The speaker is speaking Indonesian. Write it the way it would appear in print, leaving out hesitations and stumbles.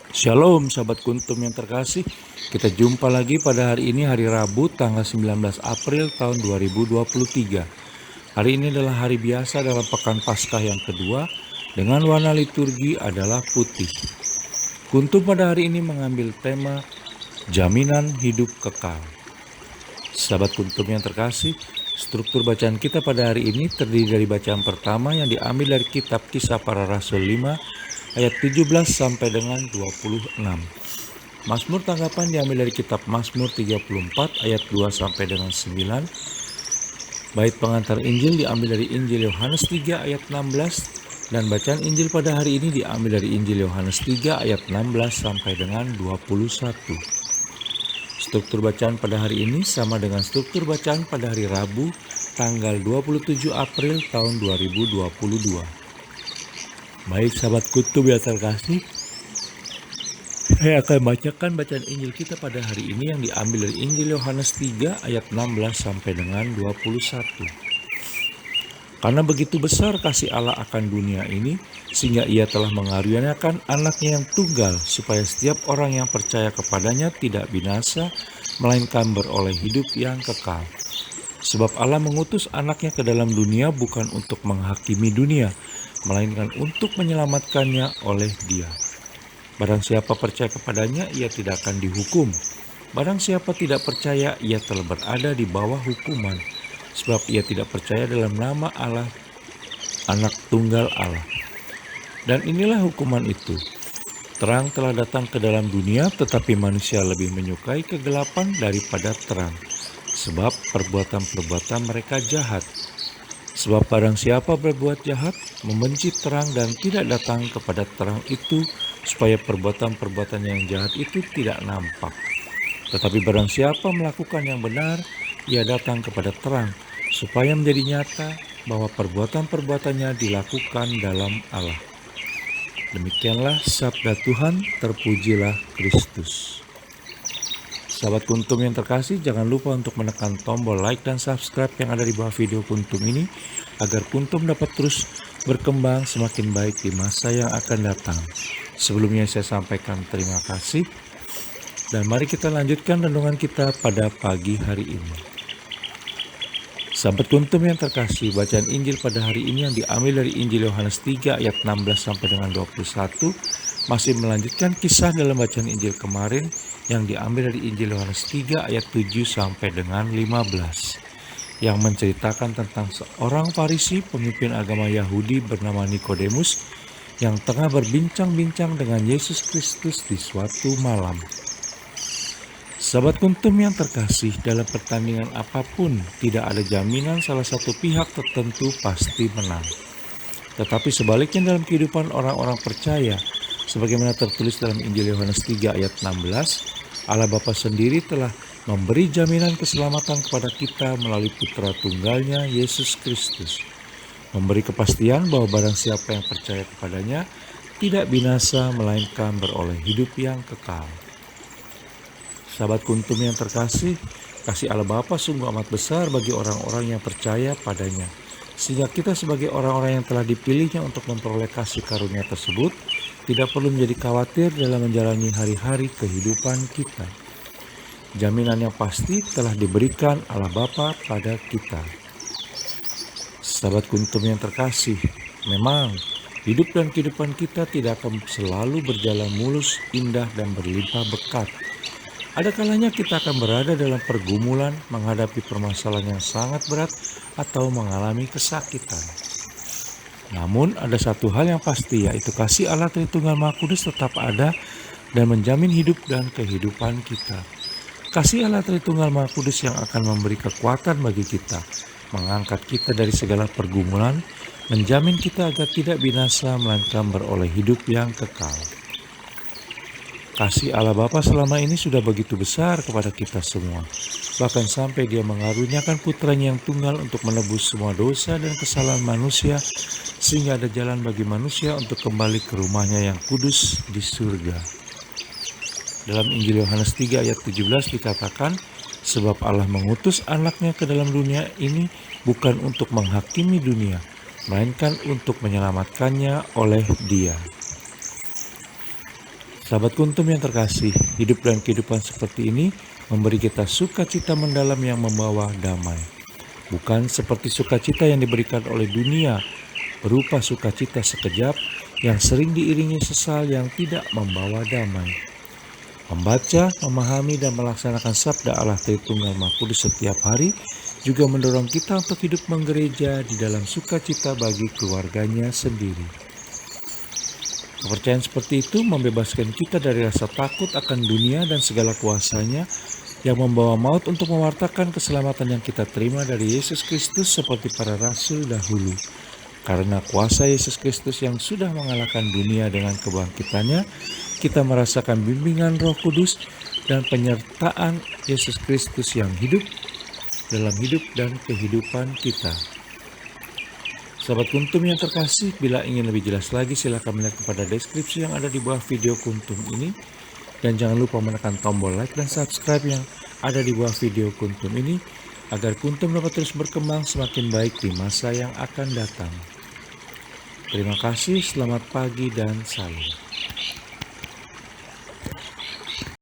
Shalom sahabat kuntum yang terkasih, kita jumpa lagi pada hari ini, hari Rabu tanggal 19 April tahun 2023. Hari ini adalah hari biasa dalam pekan Paskah yang kedua dengan warna liturgi adalah putih. Kuntum pada hari ini mengambil tema jaminan hidup kekal. Sahabat kuntum yang terkasih, struktur bacaan kita pada hari ini terdiri dari bacaan pertama yang diambil dari kitab Kisah Para Rasul 5 ayat 17 sampai dengan 26. Mazmur tanggapan diambil dari kitab Mazmur 34 ayat 2 sampai dengan 9. Bait pengantar Injil diambil dari Injil Yohanes 3 ayat 16 dan bacaan Injil pada hari ini diambil dari Injil Yohanes 3 ayat 16 sampai dengan 21. Struktur bacaan pada hari ini sama dengan struktur bacaan pada hari Rabu tanggal 27 April tahun 2022. Baik sahabat kutub yang terkasih, saya akan bacakan bacaan Injil kita pada hari ini yang diambil dari Injil Yohanes 3 ayat 16 sampai dengan 21. Karena begitu besar kasih Allah akan dunia ini, sehingga ia telah mengaruniakan anaknya yang tunggal, supaya setiap orang yang percaya kepadanya tidak binasa, melainkan beroleh hidup yang kekal. Sebab Allah mengutus anaknya ke dalam dunia bukan untuk menghakimi dunia, melainkan untuk menyelamatkannya oleh Dia. Barang siapa percaya kepadanya, ia tidak akan dihukum. Barang siapa tidak percaya, ia telah berada di bawah hukuman, sebab ia tidak percaya dalam nama Allah, Anak Tunggal Allah. Dan inilah hukuman itu. Terang telah datang ke dalam dunia, tetapi manusia lebih menyukai kegelapan daripada terang, sebab perbuatan-perbuatan mereka jahat. Sebab barang siapa berbuat jahat, membenci terang dan tidak datang kepada terang itu, supaya perbuatan-perbuatan yang jahat itu tidak nampak. Tetapi barang siapa melakukan yang benar, ia datang kepada terang, supaya menjadi nyata bahwa perbuatan-perbuatannya dilakukan dalam Allah. Demikianlah sabda Tuhan, terpujilah Kristus. Sahabat kuntum yang terkasih, jangan lupa untuk menekan tombol like dan subscribe yang ada di bawah video kuntum ini, agar kuntum dapat terus berkembang semakin baik di masa yang akan datang. Sebelumnya saya sampaikan terima kasih, dan mari kita lanjutkan renungan kita pada pagi hari ini. Sahabat kuntum yang terkasih, bacaan Injil pada hari ini yang diambil dari Injil Yohanes 3 ayat 16 sampai dengan 21 masih melanjutkan kisah dalam bacaan Injil kemarin yang diambil dari Injil Yohanes 3 ayat 7 sampai dengan 15 yang menceritakan tentang seorang Farisi pemimpin agama Yahudi bernama Nikodemus yang tengah berbincang-bincang dengan Yesus Kristus di suatu malam. Sahabat kuntum yang terkasih, dalam pertandingan apapun tidak ada jaminan salah satu pihak tertentu pasti menang. Tetapi sebaliknya dalam kehidupan orang-orang percaya, sebagaimana tertulis dalam Injil Yohanes 3 ayat 16, Allah Bapa sendiri telah memberi jaminan keselamatan kepada kita melalui Putra Tunggalnya Yesus Kristus. Memberi kepastian bahwa barang siapa yang percaya kepadanya tidak binasa melainkan beroleh hidup yang kekal. Sahabat kuntum yang terkasih, kasih Allah Bapa sungguh amat besar bagi orang-orang yang percaya padanya, sehingga kita sebagai orang-orang yang telah dipilihnya untuk memperoleh kasih karunia tersebut tidak perlu menjadi khawatir dalam menjalani hari-hari kehidupan kita. Jaminan yang pasti telah diberikan Allah Bapa pada kita. Sahabat kuntum yang terkasih, memang hidup dan kehidupan kita tidak akan selalu berjalan mulus, indah, dan berlimpah berkat. Ada kalanya kita akan berada dalam pergumulan, menghadapi permasalahan yang sangat berat, atau mengalami kesakitan. Namun ada satu hal yang pasti, yaitu kasih Allah Tritunggal Maha Kudus tetap ada dan menjamin hidup dan kehidupan kita. Kasih Allah Tritunggal Maha Kudus yang akan memberi kekuatan bagi kita, mengangkat kita dari segala pergumulan, menjamin kita agar tidak binasa melainkan beroleh hidup yang kekal. Kasih Allah Bapa selama ini sudah begitu besar kepada kita semua. Bahkan sampai Dia mengaruniakan putranya yang tunggal untuk menebus semua dosa dan kesalahan manusia, sehingga ada jalan bagi manusia untuk kembali ke rumahnya yang kudus di surga. Dalam Injil Yohanes 3 ayat 17 dikatakan, sebab Allah mengutus anaknya ke dalam dunia ini bukan untuk menghakimi dunia, melainkan untuk menyelamatkannya oleh Dia. Sahabat Kuntum yang terkasih, hidup dan kehidupan seperti ini memberi kita sukacita mendalam yang membawa damai. Bukan seperti sukacita yang diberikan oleh dunia, berupa sukacita sekejap yang sering diiringi sesal yang tidak membawa damai. Membaca, memahami, dan melaksanakan sabda Allah Tritunggal Maha Kudus setiap hari juga mendorong kita untuk hidup menggereja di dalam sukacita bagi keluarganya sendiri. Kepercayaan seperti itu membebaskan kita dari rasa takut akan dunia dan segala kuasanya yang membawa maut untuk mewartakan keselamatan yang kita terima dari Yesus Kristus seperti para rasul dahulu. Karena kuasa Yesus Kristus yang sudah mengalahkan dunia dengan kebangkitannya, kita merasakan bimbingan Roh Kudus dan penyertaan Yesus Kristus yang hidup dalam hidup dan kehidupan kita. Sahabat Kuntum yang terkasih, bila ingin lebih jelas lagi silakan melihat kepada deskripsi yang ada di bawah video Kuntum ini. Dan jangan lupa menekan tombol like dan subscribe yang ada di bawah video Kuntum ini agar Kuntum dapat terus berkembang semakin baik di masa yang akan datang. Terima kasih, selamat pagi dan salam.